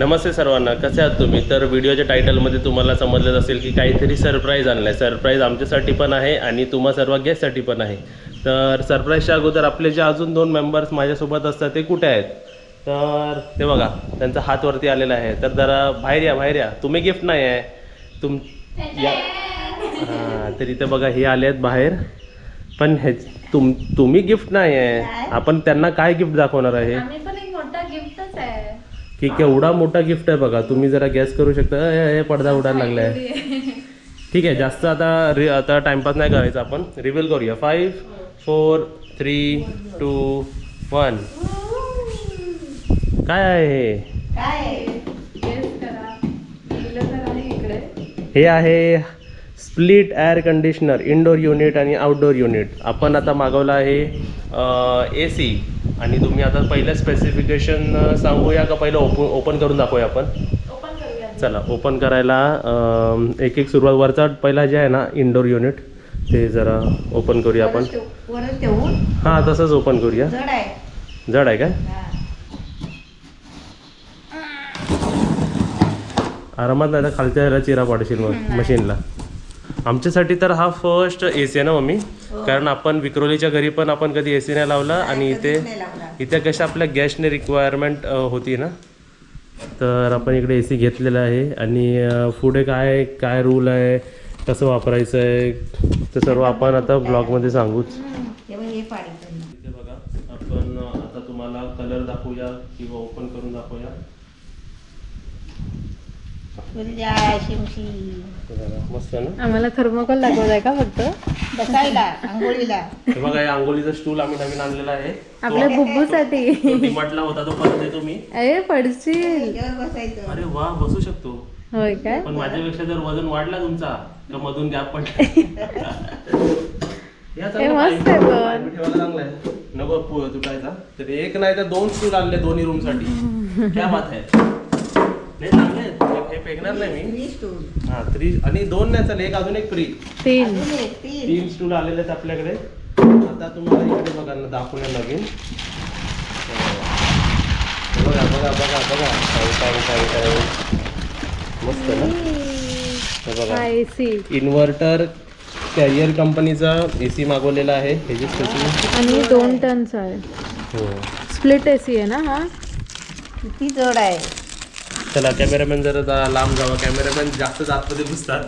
नमस्ते सर्वांना, कसे आहात तुम्ही? तर व्हिडिओच्या टायटलमध्ये तुम्हाला समजलं असेल की काहीतरी सरप्राईज आणलं आहे. सरप्राईज आमच्यासाठी पण आहे आणि तुम्हा सर्व गेस्टसाठी पण आहे. तर सरप्राईजच्या अगोदर आपले जे अजून 2 मेंबर्स माझ्यासोबत असतात ते कुठे आहेत? तर ते बघा, त्यांचा हात वरती आलेला आहे. तर जरा बाहेर या, बाहेर या. तुम्ही गिफ्ट नाही आहे तुम या. हां, तर इथे बघा हे आले आहेत बाहेर. पण हे तुम्ही गिफ्ट नाही आहे. आपण त्यांना काय गिफ्ट दाखवणार आहे? आम्ही पण एक मोठा गिफ्टच आहे की केवढा मोठा गिफ्ट आहे बघा. तुम्ही जरा गॅस करू शकता. हे पडदा उडायला लागला आहे. ठीक आहे, जास्त आता टाइमपास नाही करायचा, आपण रिव्हील करूया. 5 4 3 2 1. काय आहे हे? गेस करा. दिलं तर आहे इकडे. हे आहे split air conditioner, indoor unit आणि आउटडोर युनिट. आपण आता मागवलं आहे AC. आणि तुम्ही आता पहिलं स्पेसिफिकेशन सांगूया का पहिलं ओपन करून दाखवूया आपण? ओपन करूया. चला ओपन करायला एक एक सुरुवात. वरचा पहिला जे आहे ना इनडोर युनिट, ते जरा ओपन करूया आपण. वरच ठेवून हां, तसंच ओपन करूया. जड आहे. जड आहे काय? आरामात नाही तर खालच्या ह्याला चिरा पाडशील मग मशीनला. आमच्यासाठी तर हा फर्स्ट AC आहे ना मम्मी, कारण आपण विक्रोलीच्या घरी पण आपण कधी AC नाही लावला. आणि इथे कशा आपल्या गॅसने रिक्वायरमेंट होती ना, तर आपण इकडे AC घेतलेला आहे. आणि पुढे काय काय रूल आहे, कसं वापरायचं आहे, ते सर्व आपण आता ब्लॉगमध्ये सांगूच. हे पाडी इथे बघा, आपण आता तुम्हाला कलर दाखवूया किंवा ओपन करून दाखवूया. मस्त आहे ना? आम्हाला थर्मोकोल दाखवत आहे का फक्त? बसायला आंघोळीला. हे बघा, हे आंघोळीचा स्टूल आम्ही नवीन आणलेला आहे. आपल्या बुब्बूसाठी. डिमार्टला होता तो, परत देतो मी. अरे पडशील. त्याच्यावर बसायचं. अरे वा, बसू शकतो. होय काय? पण माझ्यापेक्षा जर वजन वाढला तुमचा तर मधून गॅप पडला. हे मस्त आहे पण. ठेवायला चांगला आहे, नको तुटायचा. तर एक नाही तर 2 स्टूल आणले दोन्ही रूम साठी. क्या बात आहे. नाही चांगले आहेत, हे फेकणार नाही मी. हा 3 आणि 2 नाही चालेल, एक अजून एक फ्री. 3. 3 स्टूल आलेले आहेत आपल्याकडे. आता तुम्हाला इकडे बघा ना, दाखवूया नवीन. बघा बघा बघा बघा, काय मस्त ना. हे बघा, AC. इन्व्हर्टर कॅरियर कंपनीचा AC मागवलेला आहे. ह्याची स्पेसिफिक आणि 2 टनचा आहे. हो. स्प्लिट AC आहे ना हा? किती जड आहे. चला कॅमेरामॅन जरा लांब जावा. कॅमेरामॅन जास्त आतमध्ये घुसतात.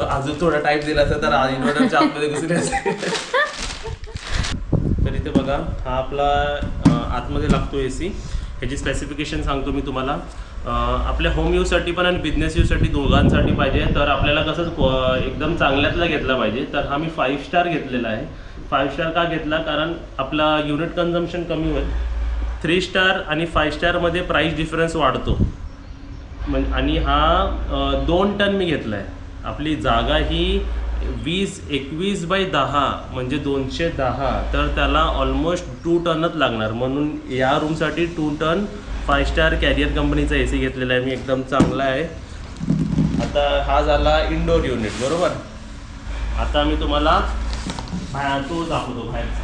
अजून थोडा टाईम दिला असता तर इन्व्हर्टरच्या आतमध्ये घुसले असते. तर इथे बघा, हा आपला आतमध्ये लागतो AC. ह्याची स्पेसिफिकेशन सांगतो मी तुम्हाला. आपल्या होम यूजसाठी पण आणि बिझनेस यूजसाठी दोघांसाठी पाहिजे. तर आपल्याला कसं एकदम चांगल्यातला घेतला पाहिजे. तर हा मी 5 स्टार घेतलेला आहे. 5 स्टार का घेतला? कारण आपला युनिट कन्झम्पशन कमी होईल. 3 स्टार आणि 5 स्टारमध्ये प्राईस डिफरन्स वाढतो. आणि हा 2 टन मी घेतला आहे. आपली जागा ही 21x10 म्हणजे 210. तर त्याला ऑलमोस्ट 2 टनच लागणार. म्हणून या रूमसाठी 2 टन 5 स्टार कॅरियर कंपनीचा AC घेतलेला आहे मी. एकदम चांगला आहे. आता हा झाला इंडोर युनिट, बरोबर. आता मी तुम्हाला तो दाखवतो बाहेरचा.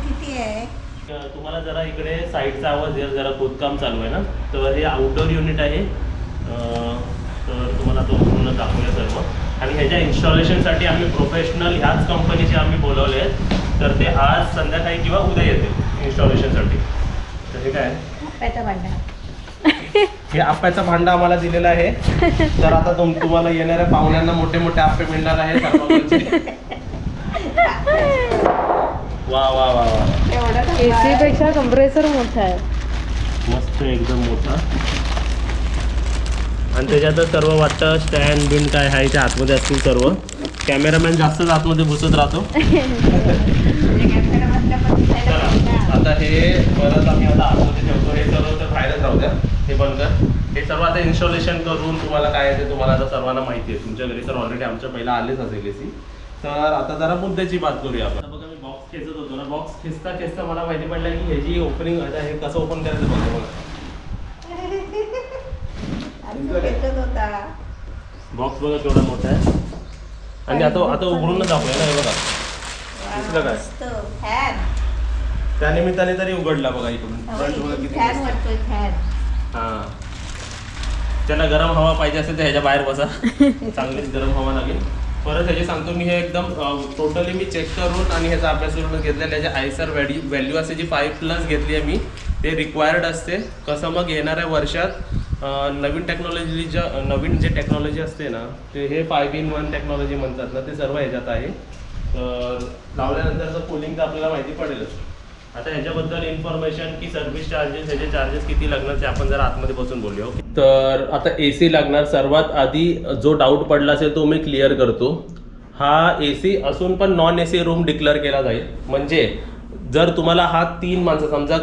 किती आहे. तुम्हाला जरा इकडे साईडचा आवाज येईल, जरा खोदकाम चालू आहे ना. तर हे आउटडोर युनिट आहे. तर तुम्हाला तो पूर्ण दाखवूया सर्व. आणि ह्याच्या इन्स्टॉलेशनसाठी आम्ही प्रोफेशनल ह्याच कंपनीचे आम्ही बोलवले आहेत. तर ते आज संध्याकाळी किंवा उद्या येतील इन्स्टॉलेशनसाठी. तर हे काय आप्याचा भांडा. हे आप्याचा भांडा आम्हाला दिलेला आहे. तर आता तुम्हाला येणाऱ्या पाहुण्यांना मोठे मोठे आप्पे मिळणार आहे थर्माकोलचे. वा वा वा वा. AC पेक्षा कंप्रेसर मोठा आहे. मस्त एकदम मोठा. आणि त्याच्यातच सर्व वाटतं स्टँड बिन काय आहे त्या आतमध्ये असतील सर्व. कॅमेरामॅन जास्तच आतमध्ये घुसत राहतो. आता हे परत आम्ही आता आतमध्ये ठेवतो. हे सर्व तर बाहेरच राहू द्या. हे बंद कर. हे सर्व आता इन्स्टॉलेशन करून तुम्हाला काय आहे ते तुम्हाला आता सर्वांना माहिती आहे. तुमच्या घरी तर ऑलरेडी आमच्या पहिला आलेच असेल AC. तर आता जरा मुद्द्याची बात करूया आपण. बघा, मी बॉक्स खेचत होतो ना. बॉक्स खेचता खेचता मला माहिती पडलं की ह्याची ओपनिंग आता हे कसं ओपन करायचं बघा. बॉक्स बघा केवढा मोठा आहे. आणि आता उघडून दाखवूया ना. हे बघा, दिसलं काय? त्यानिमित्ताने तरी उघडला बघा इकडून. Front बघा किती फॅन मस्त. वाटतोय फॅन. हा, त्याला गरम हवा पाहिजे असेल तर ह्याच्या बाहेर बसा, चांगलीच गरम हवा लागेल. परत ह्याचे सांगतो मी, हे एकदम टोटली मी चेक करून आणि ह्याचा अभ्यास करून घेतलेला. ह्याच्या आयसर व्हॅल्यू असे जी 5+ घेतली आहे मी, ते रिक्वायर्ड असते. कसं मग येणाऱ्या वर्षात नवीन जे टेक्नॉलॉजी असते ना, ते हे 5-in-1 टेक्नॉलॉजी म्हणतात ना, ते सर्व ह्याच्यात आहे. तर लावल्यानंतरचं कूलिंग तर आपल्याला माहिती पडेलच. आता ह्याच्याबद्दल इन्फॉर्मेशन की सर्व्हिस चार्जेस, ह्याचे चार्जेस किती लागणार ते आपण जरा आतमध्ये बसून बोलूया. तर आता AC लागणार. सर्वात आधी जो डाऊट पडला असेल तो मी क्लिअर करतो. हा AC असून पण नॉन AC रूम डिक्लेअर केला जाईल. म्हणजे जर तुम्हाला हा 3 माणसं, समजा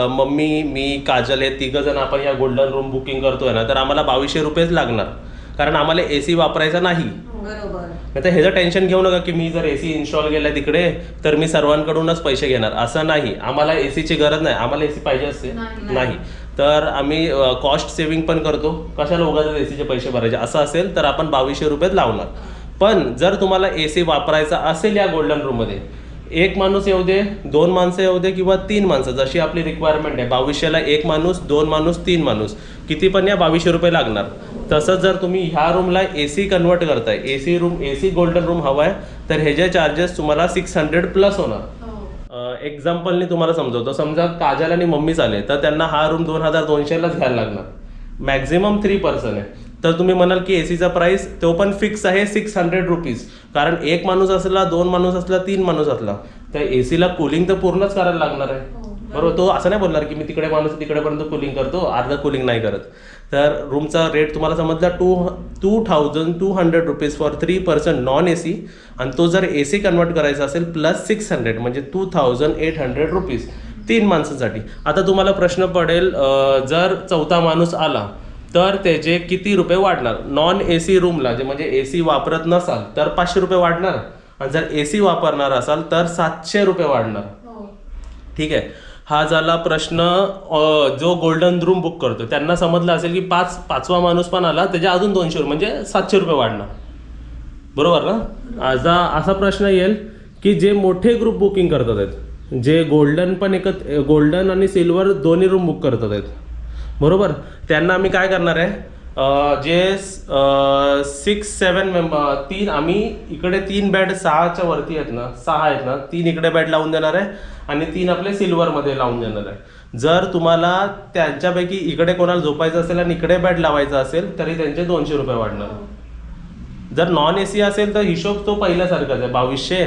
मम्मी, मी, काजल हे 3 जण आपण या गोल्डन रूम बुकिंग करतोय ना, तर आम्हाला 2200 रुपयेच लागणार, कारण आम्हाला AC वापरायचा नाही. बरोबर. आता ह्याचं टेन्शन घेऊ नका की मी जर AC इन्स्टॉल केलं तिकडे तर मी सर्वांकडूनच पैसे घेणार, असं नाही. आम्हाला ACची गरज नाही, आम्हाला AC पाहिजे असते नाही. तर आम्ही कॉस्ट सेव्हिंग पण करतो. कशाला उगाच ACचे पैसे भरायचे, असं असेल तर आपण 2200 रुपयात लावणार. पण जर तुम्हाला AC वापरायचा असेल या गोल्डन रूममध्ये, 1 माणूस येऊ दे, 2 माणसं येऊ दे किंवा 3 माणसं, जशी आपली रिक्वायरमेंट आहे, 2200ला 1 माणूस, 2 माणूस, 3 माणूस, किती पण या 2200 रुपये लागणार. तसंच जर तुम्ही ह्या रूमला AC कन्वर्ट करताय, AC गोल्डन रूम हवा आहे, तर ह्याचे चार्जेस तुम्हाला 600+ होणार. एक्झाम्पलने तुम्हाला समजवतो. समजा काजल आणि मम्मी आले तर त्यांना हा रूम 2200लाच घ्यायला लागणार. मॅक्झिमम 3 पर्सन आहे. तर तुम्ही म्हणाल की ACचा प्राइस तो पण फिक्स आहे 600 रुपीज, कारण 1 माणूस असला, 2 माणूस असला, 3 माणूस असला तर ACला कूलिंग तर पूर्णच करायला लागणार आहे. बरोबर. तो असं नाही बोलणार की मी तिकडे माणूस तिकडेपर्यंत कूलिंग करतो, अर्ध कूलिंग नाही करत. तर रूमचा रेट तुम्हाला समजला 2200 rupees for 3 person non AC, आणि तो जर AC कन्वर्ट करायचा असेल प्लस 600 म्हणजे 2800 रुपीज 3 माणसांसाठी. आता तुम्हाला प्रश्न पडेल, जर 4था माणूस आला तर त्याचे किती रुपये वाढणार? नॉन AC रूमला जे म्हणजे AC वापरत नसाल तर 500 रुपये वाढणार, आणि जर AC वापरणार असाल तर 700 रुपये वाढणार. ठीक आहे. हा झाला प्रश्न. जो गोल्डन रूम बुक करतो त्यांना समजलं असेल की 5वा माणूस पण आला त्याच्या अजून 200 म्हणजे 700 रुपये वाढणार. बरोबर ना? असा प्रश्न येईल की जे मोठे ग्रुप बुकिंग करतात आहेत, जे गोल्डन आणि सिल्वर दोन्ही रूम बुक करतात आहेत, बरोबर, त्यांना आम्ही काय करणार आहे, जे 6-7 मेंबर, 3 आम्ही इकडे 3 बेड 6च्या वरती आहेत ना, 6 आहेत ना, 3 इकडे बेड लावून देणार आहे आणि 3 आपले सिल्वरमध्ये लावून देणार आहे. जर तुम्हाला त्यांच्यापैकी इकडे कोणाला झोपायचं असेल आणि इकडे बेड लावायचा असेल तरी त्यांचे 200 रुपये वाढणार. जर नॉन AC असेल तर हिशोब तो पहिल्यासारखाच आहे, 2200,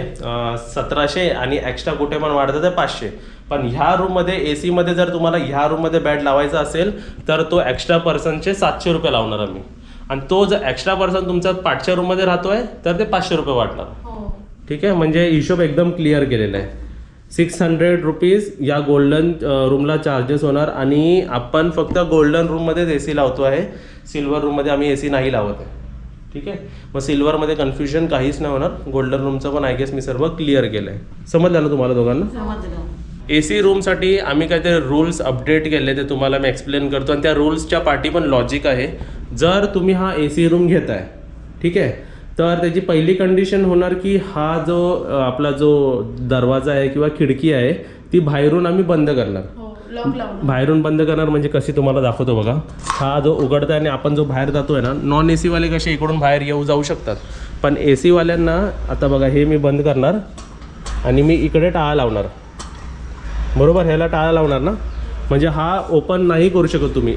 1700 आणि एक्स्ट्रा कुठे पण वाढतं ते 500. पण ह्या रूममध्ये AC मध्ये जर तुम्हाला ह्या रूममध्ये बेड लावायचा असेल तर तो एक्स्ट्रा पर्सनचे 700 रुपये लावणार आम्ही, आणि तो जर एक्स्ट्रा पर्सन तुमचा 5च्या रूममध्ये राहतोय तर ते 500 रुपये वाढणार. ठीक आहे. म्हणजे हिशोब एकदम क्लिअर केलेला आहे. 600 रुपीज या गोल्डन रूमला चार्जेस होणार, आणि आपण फक्त गोल्डन रूममध्येच AC लावतो आहे, सिल्वर रूममध्ये आम्ही AC नाही लावत आहे. ठीक आहे. मग सिल्वरमध्ये कन्फ्युजन काहीच नाही होणार. गोल्डन रूमचं पण आय गेस मी सर्व क्लिअर केलं आहे. समजलं ना तुम्हाला दोघांना? समजलं. AC रूमसाठी आम्ही काहीतरी रूल्स अपडेट केले ते तुम्हाला मी एक्सप्लेन करतो, आणि त्या रूल्सच्या पाठी पण लॉजिक आहे. जर तुम्ही हा AC रूम घेताय, ठीक आहे, तर त्याची पहिली कंडिशन होणार की हा जो आपला जो दरवाजा आहे किंवा खिडकी आहे ती बाहेरून आम्ही बंद करणार. बाहेरून बंद करणार म्हणजे कशी तुम्हाला दाखवतो बघा. हा जो उघडता आणि आपण जो बाहेर जातोय ना, नॉन AC वाले कसे इकडून बाहेर येऊ जाऊ शकतात, पण AC वाल्यांना आता बघा हे मी बंद करणार आणि मी इकडे टाळा लावणार. बरोबर, ह्याला टाळा लावणार ना, म्हणजे हा ओपन नाही करू शकत तुम्ही.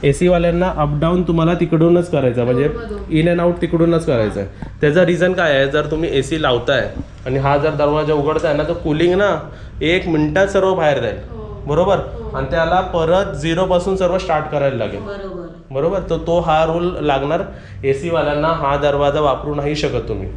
AC वाल्यांना अपडाऊन तुम्हाला तिकडूनच करायचं, म्हणजे इन अँड आउट तिकडूनच करायचं आहे. त्याचा रिझन काय आहे, जर तुम्ही AC लावताय आणि हा जर दरवाजा उघडताय ना, तर कूलिंग ना 1 मिनिटात सर्व बाहेर जाईल. बरोबर, आणि त्याला परत 0 पासून सर्व स्टार्ट करायला लागेल. बरोबर, तर तो हा रूल लागणार. AC वाल्यांना हा दरवाजा वापरू नाही शकत तुम्ही.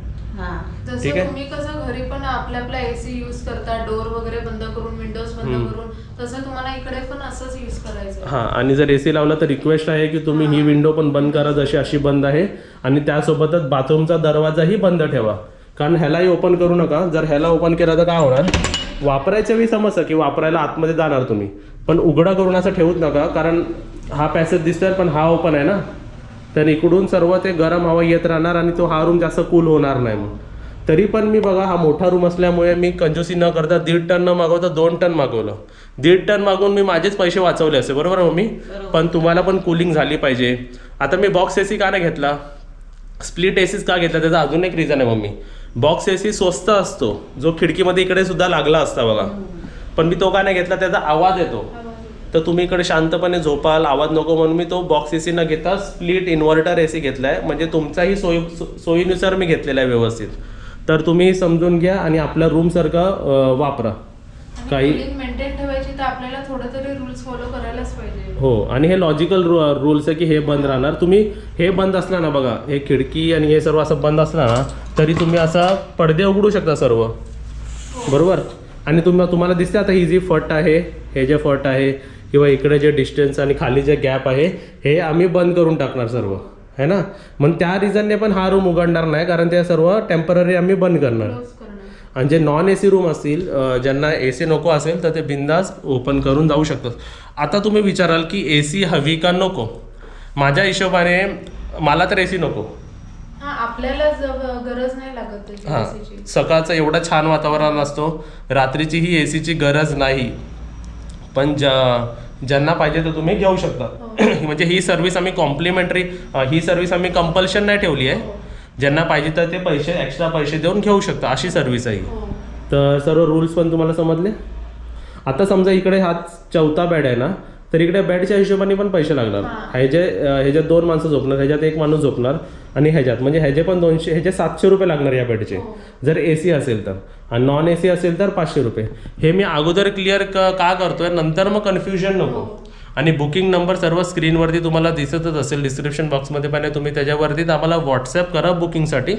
ठीक आहे. तुम्ही कसं घरी पण आपल्या AC यूज करता, डोर वगैरे बंद करून, विंडोज बंद करून, तसं तुम्हाला इकडे पण असंच यूज करायचं. हां, आणि जर AC लावला तर रिक्वेस्ट आहे की तुम्ही ही विंडो पण बंद करा, जशी अशी बंद आहे, आणि त्यासोबतच बाथरूमचा दरवाजाही बंद ठेवा, कारण ह्यालाही ओपन करू नका. जर ह्याला ओपन केलं तर काय होणार, वापरायच्या वेळी समजतं की वापरायला आतमध्ये जाणार तुम्ही, पण उघडा करून असं ठेवूच नका, कारण हा पॅसेज दिसतोय पण हा ओपन आहे ना, तर इकडून सर्व ते गरम हवा येत राहणार आणि तो हा रूम जास्त कूल होणार नाही. मग तरी पण मी बघा हा मोठा रूम असल्यामुळे मी कंजूसी न करता 1.5 टन न मागवता 2 टन मागवलं. 1.5 टन मागवून मी माझेच पैसे वाचवले असे, बरोबर मम्मी? पण तुम्हाला पण कूलिंग झाली पाहिजे. आता मी बॉक्स AC का नाही घेतला, स्प्लिट एसीज का घेतला, त्याचा अजून एक रिझन आहे मम्मी. बॉक्स AC स्वस्त असतो, जो खिडकीमध्ये इकडे सुद्धा लागला असता बघा, पण मी तो का नाही घेतला, त्याचा आवाज येतो. तर तुम्ही इकडे शांतपणे झोपाल, आवाज नको म्हणून मी तो बॉक्स AC न घेता स्प्लिट इन्व्हर्टर AC घेतलाय. म्हणजे तुमचाही सोयीनुसार मी घेतलेला आहे व्यवस्थित. तर तुम्ही समजून घ्या आणि आपल्या रूम सारखं वापरा. काही मेंटेन ठेवायची तर आपल्याला थोडं तरी रूल्स फॉलो करायलाच पाहिजे. हो, आणि हे लॉजिकल रूल्स आहे की हे बंद राहणार. तुम्ही हे बंद असला ना बघा, हे खिडकी आणि हे सर्व असं बंद असला ना तरी तुम्ही असा पडदे उघडू शकता सर्व, बरोबर. आणि तुम्हाला दिसते आता ही जी फट आहे, हे जे फट आहे किंवा इकडे जे डिस्टन्स आणि खाली जे गॅप आहे हे आम्ही बंद करून टाकणार सर्व, है ना. मग त्या रिझनने पण हा रूम उघडणार नाही, कारण ते सर्व टेम्पररी आम्ही बंद करणार. आणि जे नॉन AC रूम असतील, ज्यांना AC नको असेल तर ते बिंदास ओपन करून जाऊ शकतात. आता तुम्ही विचाराल की AC हवी का नको. माझ्या हिशोबाने मला तर AC नको. आपल्याला गरज नाही लागत त्याची हां, AC ची. सकाळचं एवढं छान वातावरण असतो, रात्रीची ही AC ची गरज नाही. पण ज्यांना पाहिजे तर तुम्ही घेऊ शकता. म्हणजे ही सर्व्हिस आम्ही कॉम्प्लिमेंटरी, ही सर्व्हिस आम्ही कंपल्शन नाही ठेवली आहे. ज्यांना पाहिजे तर ते एक्स्ट्रा पैसे देऊन घेऊ शकता, अशी सर्व्हिस आहे. तर सर्व रूल्स पण तुम्हाला समजले. आता समजा इकडे हा 4था बेड आहे ना, तर इकडे बेडच्या हिशोबाने पण पैसे लागणार. ह्याच्यात 2 माणसं झोपणार, ह्याच्यात 1 माणूस झोपणार आणि ह्याच्यात म्हणजे ह्याचे पण 200, ह्याचे 700 रुपये लागणार या बेडचे, जर AC असेल तर. आणि नॉन AC असेल तर 500 रुपये. हे मी अगोदर क्लिअर का करतोय, नंतर मग कन्फ्युजन नको. आणि बुकिंग नंबर सर्व स्क्रीनवरती तुम्हाला दिसतच असेल, डिस्क्रिप्शन बॉक्समध्ये पण आहे. तुम्ही त्याच्यावरती आम्हाला व्हॉट्सअप करा बुकिंगसाठी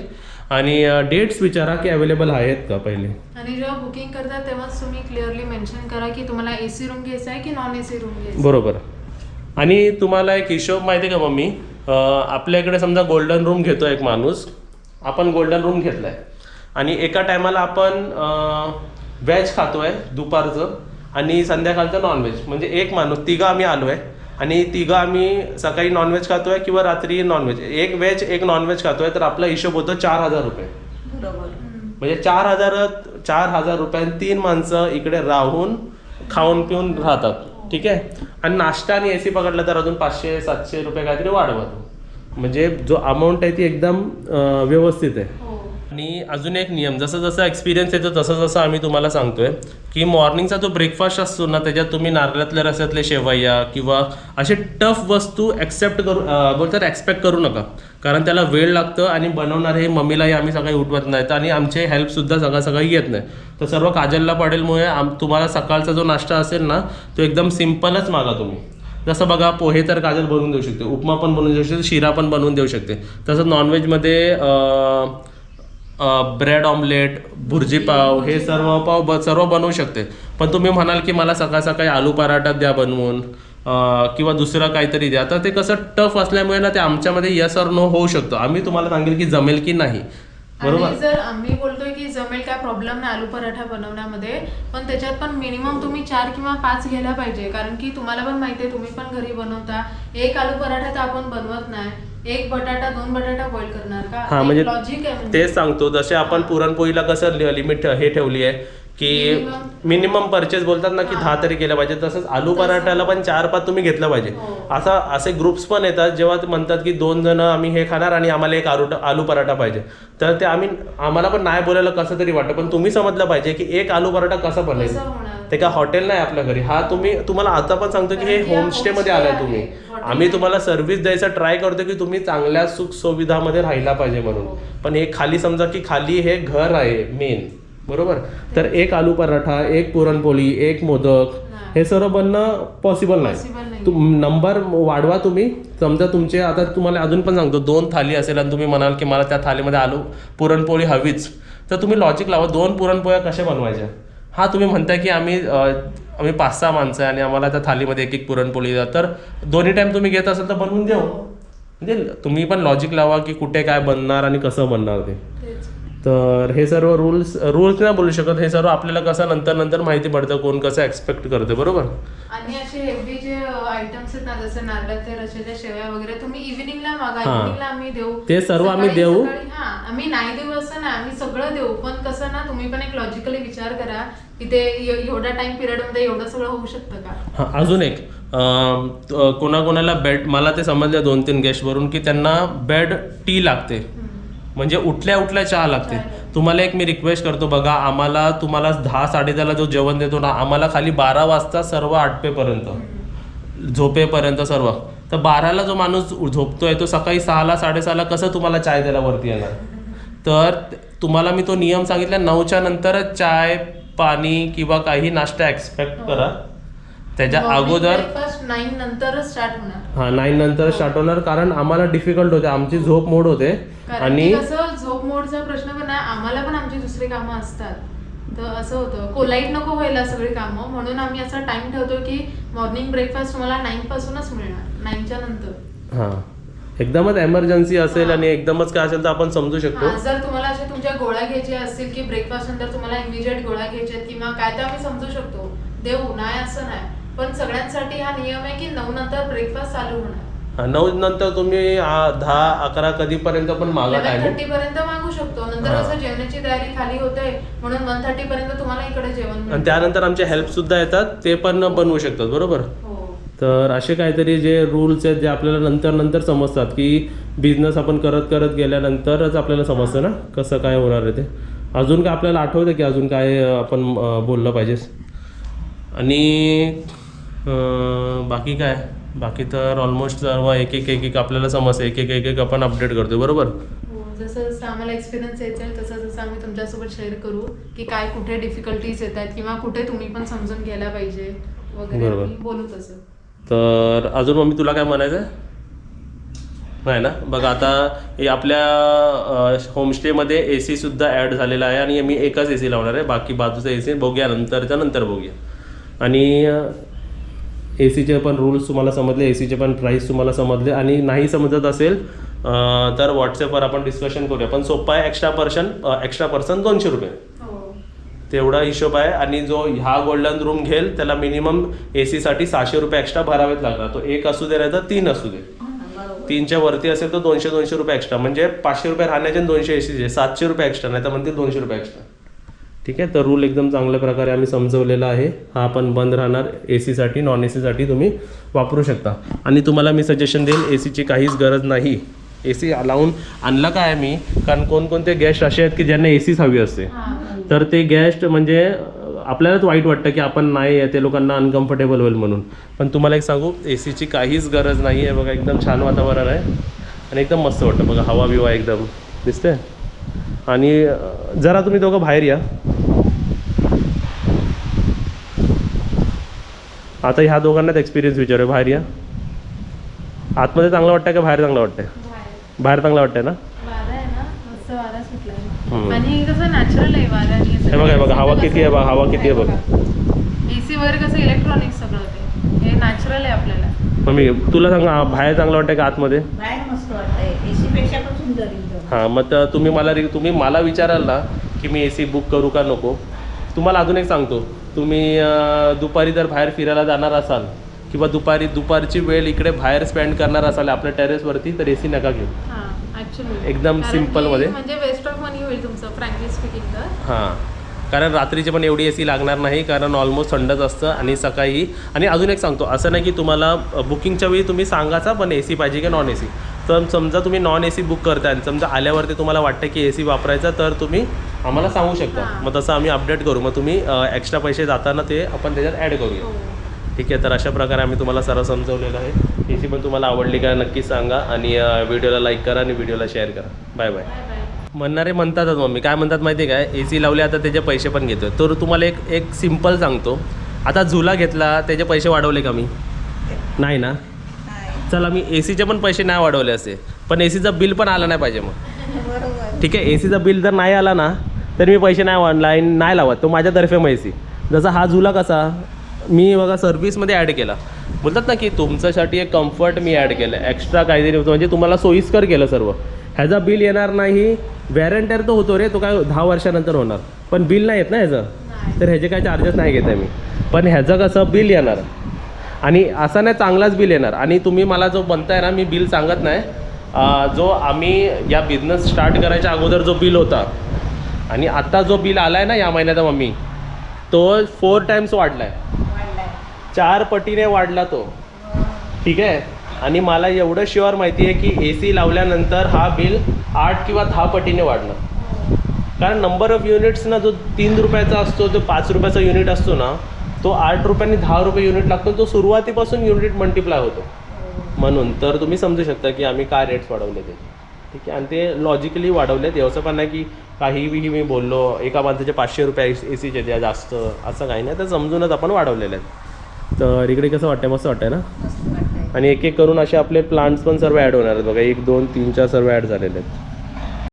आणि डेट्स विचारा की अवेलेबल आहेत का पहिले. आणि जेव्हा बुकिंग करता तेव्हाच तुम्ही क्लिअरली मेन्शन करा की तुम्हाला AC रूम घ्यायचा आहे की नॉन AC रूम घ्यायचा. बरोबर. आणि तुम्हाला एक हिशोब माहिती आहे का मम्मी, आपल्या इकडे समजा गोल्डन रूम घेतो एक माणूस, आपण गोल्डन रूम घेतलाय आणि एका टायमाला आपण व्हेज खातोय दुपारचं आणि संध्याकाळचं नॉनव्हेज. म्हणजे एक माणूस, तिघं आम्ही आलोय आणि तिघं आम्ही सकाळी नॉनव्हेज खातोय किंवा रात्री नॉनव्हेज, एक व्हेज एक नॉनव्हेज खातोय, तर आपला हिशोब होतो 4,000 रुपये. म्हणजे 4,000 रुपयांनी 3 माणसं इकडे राहून खाऊन पिऊन राहतात. ठीक आहे. आणि नाश्ता आणि AC पकडला तर अजून 500-700 रुपये काहीतरी वाढवतो. म्हणजे जो अमाऊंट आहे ती एकदम व्यवस्थित आहे. आणि अजून एक नियम, जसं जसं एक्सपिरियन्स येतो तसं जसं आम्ही तुम्हाला सांगतोय की मॉर्निंगचा जो ब्रेकफास्ट असतो ना, त्याच्यात तुम्ही नारळातल्या रसातले शेवया किंवा असे टफ वस्तू एक्सेप्ट करू नका, कारण त्याला वेळ लागतं आणि बनवणार हे मम्मीलाही आम्ही सकाळी उठवत नाहीत आणि आमचे हेल्पसुद्धा सकाळी येत नाही. तर सर्व काजलला पडेलमुळे तुम्हाला सकाळचा जो नाश्ता असेल ना तो एकदम सिम्पलच मागा तुम्ही. जसं बघा, पोहे तर काजल बनवून देऊ शकते, उपमा पण बनवून देऊ शकते, शिरा पण बनवून देऊ शकते. तसं नॉनव्हेजमध्ये ब्रेड ऑमलेट, भुर्जी पाव, हे सर्व बनवू शकते. पण तुम्ही म्हणाल की मला सकाळ सकाळी आलू पराठा द्या बनवून किंवा दुसरं काहीतरी द्या, तर ते कसं टफ असल्यामुळे ना ते आमच्यामध्ये यस और नो होऊ शकतो. आम्ही तुम्हाला सांगेल की जमेल की नाही, बरोबर. आणि जर आम्ही बोलतोय की जमेल, काय प्रॉब्लेम नाही आलू पराठा बनवण्यामध्ये, पण त्याच्यात पण मिनिमम तुम्ही 4 किंवा 5 घ्यायला पाहिजे. कारण की तुम्हाला पण माहिती आहे, तुम्ही पण घरी बनवता. एक आलू पराठा तर आपण बनवत नाही, 1 बटाटा 2 बटाटा बॉईल करणार का. हा, म्हणजे लॉजिक आहे. तेच सांगतो, जसे आपण पुरणपोळीला कसं लिमिट हे ठेवली आहे की मिनिमम परचेस बोलतात ना की 10 तरी केलं पाहिजे, तसंच आलू पराठाला पण 4-5 तुम्ही घेतलं पाहिजे. असे ग्रुप्स पण येतात जेव्हा म्हणतात की 2 जण आम्ही हे खाणार आणि आम्हाला एक आलू पराठा पाहिजे, तर ते आम्हाला पण नाही बोलायला कसं तरी वाटतं. पण तुम्ही समजलं पाहिजे की एक आलू पराठा कसा बनेल, ते का हॉटेल नाही आपल्या घरी. हा तुम्हाला आता पण सांगतो की हे होमस्टेमध्ये आलाय तुम्ही. आम्ही तुम्हाला सर्व्हिस द्यायचा ट्राय करतो की तुम्ही चांगल्या सुख सुविधामध्ये राहिला पाहिजे म्हणून. पण एक खाली समजा की खाली हे घर आहे मेन, बरोबर. तर एक आलू पराठा, एक पुरणपोळी, एक मोदक, हे सर्व बनणं पॉसिबल नाही. नंबर वाढवा तुम्ही. समजा तुमचे, आता तुम्हाला अजून पण सांगतो, 2 थाली असेल आणि तुम्ही म्हणाल की मला त्या थालीमध्ये आलू पुरणपोळी हवीच, तर तुम्ही लॉजिक लावा, 2 पुरणपोळ्या कशा बनवायच्या. हा, तुम्ही म्हणताय की आम्ही 5-6 माणसं आहे आणि आम्हाला त्या थालीमध्ये एक पुरणपोळी द्या, तर दोन्ही टाइम तुम्ही घेत असाल तर बनवून द्या. म्हणजे तुम्ही पण लॉजिक लावा की कुठे काय बनणार आणि कसं बनणार ते. तर हे सर्व रूल्स नाही बोलू शकत, हे सर्व आपल्याला कसं नंतर माहिती पडतं कोण कसं एक्सपेक्ट करते, बरोबर. आणि असे हेल्दी जे आयटम्स आहेत ना, जसे नारळाचे रशाच्या शेवया वगैरे तुम्ही इव्हिनिंगला मागा, हा. इव्हिनिंगला आम्ही देऊ, ते सर्व आम्ही सकाळी- देऊ. सकाळी- हा, आम्ही नाही देऊ असं ना, आम्ही सगळं देऊ. पण कसं ना, तुम्ही पण एक लॉजिकली विचार करा की ते एवढ्या टाइम पिरियड मध्ये एवढं सगळं होऊ शकतं का. हां, अजून एक कोणाकोणाला बेड, मला ते समजलं 2-3 गेस्टवरून की त्यांना बेड टी लागते, म्हणजे उठल्या चहा लागते. तुम्हाला एक मी रिक्वेस्ट करतो, बघा आम्हाला तुम्हाला 10-10:30 जो जेवण देतो ना, आम्हाला खाली 12 वाजता सर्व आटपेपर्यंत झोपेपर्यंत सर्व. तर 12ला जो माणूस झोपतोय तो सकाळी 6ला 6:30ला कसं तुम्हाला चाय द्यायला वरती येणार. तर तुम्हाला मी तो नियम सांगितला, 9च्या नंतर चाय पाणी किंवा काही नाश्ता एक्सपेक्ट करा. त्याच्या अगोदर 9 नंतरच स्टार्ट होणार. हां 9 नंतर स्टार्ट होणार, कारण आम्हाला डिफिकल्ट होते, आमची झोप मोड होते. कारण की कसं झोप मोडचा प्रश्न पण आहे, आम्हाला पण आमची दुसरी कामं असतात. तर असं होतं, कोलाईट नको व्हायला सगळी कामं, म्हणून आम्ही असा टाइम ठेवतो की मॉर्निंग ब्रेकफास्ट तुम्हाला 9 पासूनच मिळणार, 9च्या नंतर. हां, एकदमच एमर्जन्सी असेल आणि एकदमच काय असेल तर आपण समजू शकतो. जर तुम्हाला अशा तुमच्या गोळ्या घ्यायच्या असतील की ब्रेकफास्ट नंतर तुम्हाला इमिजिएट गोळ्या घ्यायच्या किंवा काय, तर आम्ही समजू शकतो, देऊ नाही असं नाही. पण सगळ्यांसाठी हा नियम आहे की 9 नंतर ब्रेकफास्ट चालू होणार. 9 नंतर तुम्ही 10-11 कधीपर्यंत पण मागा टायमिंग 11:30 पर्यंत मागू शकतो. नंतर हा. असं जेवणाची तयारी खाली होते, म्हणून 1:30 पर्यंत तुम्हाला इकडे जेवण आणि मिळतं. त्यानंतर आमचे हेल्प सुद्धा येतात, ते पण बनवू शकतात, बरोबर. हो. तर असे काहीतरी जे रूल्स आहेत जे आपल्याला नंतर समजतात, की बिझनेस आपण करत गेल्यानंतरच आपल्याला समजतं ना कसं काय होणार आहे ते. अजून काय आपल्याला आठवतं की अजून काय आपण बोललं पाहिजे. आणि बाकी काय, बाकी तर ऑलमोस्ट सर्व एक आपल्याला समजतं, एक आपण अपडेट करतो, बरोबर. हो, जसं जसं आम्हाला एक्सपिरियन्स येईल तसं आम्ही तुमच्यासोबत शेअर करू की काय कुठे डिफिकल्टीज येत आहेत किंवा कुठे तुम्ही पण समजून घ्यायला पाहिजे वगैरे, बरोबर. आम्ही बोलू तसं. तर अजून मम्मी तुला काय म्हणायचं आहे? नाही ना. बघा आता हे आपल्या होमस्टेमध्ये AC सुद्धा ॲड झालेला आहे आणि मी एकच AC लावणार आहे, बाकी बाजूचा AC बघूया नंतर बघूया. आणि ACचे पण रूल्स तुम्हाला समजले, ACचे पण प्राईस तुम्हाला समजले. आणि नाही समजत असेल तर व्हॉट्सॲपवर आपण डिस्कशन करूया. पण सोपं आहे, एक्स्ट्रा पर्सन 200 रुपये हो. तेवढा हिशोब आहे. आणि जो ह्या गोल्डन रूम घेईल त्याला मिनिमम AC साठी 600 रुपये एक्स्ट्रा भरावेच लागणार. तो 1 असू दे नाही तर 3 असू दे. 3च्या वरती असेल तर 200 रुपये एक्स्ट्रा, म्हणजे 500 रुपये राहण्याचे 200 ACचे 700 रुपये एक्स्ट्रा, नाही तर म्हणतील 200 रुपये एक्स्ट्रा. ठीक आहे. तर रूल एकदम चांगल्या प्रकारे आम्ही समजवलेला आहे. हा पण बंद राहणार. AC साठी नॉन AC साठी तुम्ही वापरू शकता. आणि तुम्हाला मी सजेशन देईन, ACची काहीच गरज नाही. AC लावून आणलं काय मी, कारण कोणकोणते गेस्ट असे आहेत की ज्यांना ACच हवी असते. तर ते गेस्ट म्हणजे आपल्यालाच वाईट वाटतं की आपण नाही आहे, ते लोकांना अनकम्फर्टेबल होईल म्हणून. पण तुम्हाला एक सांगू, ACची काहीच गरज नाही आहे. बघा एकदम छान वातावरण आहे आणि एकदम मस्त वाटतं. बघा हवा बिवा एकदम दिसते. आणि जरा तुम्ही दोघं बाहेर या. आता ह्या दोघांनाच एक्सपिरियन्स विचारूया. बाहेर या. आतमध्ये चांगलं वाटतंय का बाहेर चांगलं वाटतंय? बाहेर चांगलं वाटतंय ना. वारा आहे ना, मस्त वारा सुटला आणि कसं नॅचरल आहे वारा. हे बघा हवा किती आहे, हवा किती आहे बघा. AC वगैरे कसं इलेक्ट्रॉनिक सगळं ते, हे नॅचरल आहे आपल्याला. मग मी तुला सांगा, बाहेर चांगलं वाटतंय का आतमध्ये? बाहेर मस्त वाटतंय, AC पेक्षा पण सुंदर एकदम. हां, मग तुम्ही मला विचाराल ना की मी AC बुक करू का नको. तुम्हाला अजून एक सांगतो, तुम्ही दुपारी जर बाहेर फिरायला जाणार असाल किंवा दुपारची वेळ इकडे बाहेर स्पेंड करणार असाल आपल्या टेरेसवरती, तर AC नका घेऊ. एकदम सिम्पलमध्ये, म्हणजे वेस्ट ऑफ मनी होईल तुमचं, फ्रँकली स्पीकिंग तर. हां, कारण रात्रीचे पण एवढी AC लागणार नाही, कारण ऑलमोस्ट थंडच असतं. आणि सकाळी, आणि अजून एक सांगतो, असं नाही की तुम्हाला बुकिंगच्या वेळी तुम्ही सांगाचा पण AC पाहिजे की नॉन AC. तर समजा तुम्ही नॉन AC बुक करताय आणि समजा आल्यावरती तुम्हाला वाटतं की AC वापरायचा, तर तुम्ही आम्हाला सांगू शकता. मग तसं आम्ही अपडेट करू. मग तुम्ही एक्स्ट्रा पैसे जाताना ते आपण त्याच्यात ॲड करूया. ठीक आहे. तर अशा प्रकारे आम्ही तुम्हाला सर्व समजवलेलं आहे. AC पण तुम्हाला आवडली का नक्की सांगा आणि व्हिडिओला लाईक करा आणि व्हिडिओला शेअर करा. Bye bye. म्हणणारे म्हणतातच मम्मी, काय म्हणतात माहिती आहे काय, AC लावले आता त्याचे पैसे पण घेतो. तर तुम्हाला एक सिम्पल सांगतो, आता झुला घेतला त्याचे पैसे वाढवले का मी? नाही ना. चला मी ACचे पण पैसे नाही वाढवले असे, पण ACचं बिल पण आलं नाही पाहिजे मग. बरोबर. ठीक आहे. ACचं बिल जर नाही आला ना तर मी पैसे नाही लावत, तो माझ्यातर्फे मग AC. जसा हा झुला कसा मी बघा सर्व्हिसमध्ये ॲड केला, बोलतात ना की तुमच्यासाठी एक कम्फर्ट मी ॲड केलं, एक्स्ट्रा काहीतरी होतं, म्हणजे तुम्हाला सोयीस्कर केलं सर्व. ह्याचा बिल येणार नाही वॅरंटर तो होतो रे, तो काय 10 वर्षानंतर होणार, पण बिल नाही येत ना ह्याचं, नाही. तर ह्याचे काय चार्जेस नाही घेत आहे मी. पण ह्याचं कसं बिल येणार, आणि असा नाही चांगलाच बिल येणार. आणि तुम्ही मला जो बनताय ना, मी बिल सांगत नाही, जो आम्ही या बिझनेस स्टार्ट करायच्या अगोदर जो बिल होता आणि आत्ता जो बिल आला आहे ना या महिन्याचा मम्मी, तो 4 टाइम्स वाढला आहे, वाढलाय. 4 पटीने वाढला तो. ठीक आहे. आणि मला एवढं शुअर माहिती आहे की AC लावल्यानंतर हा बिल 8 किंवा 10 पटीने वाढला. कारण नंबर ऑफ युनिट्स ना, जो 3 रुपयाचा असतो, जो 5 रुपयाचा युनिट असतो ना, तो 8 रुपयांनी 10 रुपये युनिट लागतो, तो सुरुवातीपासून युनिट मल्टिप्लाय होतो. म्हणून तर तुम्ही समजू शकता की आम्ही काय रेट्स वाढवले ते. ठीक आहे. आणि ते लॉजिकली वाढवलेत, असं पण नाही की काहीही मी बोललो एका माणसाचे 500 रुपये ACचे द्या जास्त, असं काही नाही, तर समजूनच आपण वाढवलेले आहेत. तर इकडे कसं वाटतंय, मस्त वाटतंय ना. मस्त वाटतंय. आणि एक एक करून असे आपले प्लांट्स पण सर्व ॲड होणार आहेत बघा, 1 2 3 4 सर्व ॲड झालेले आहेत.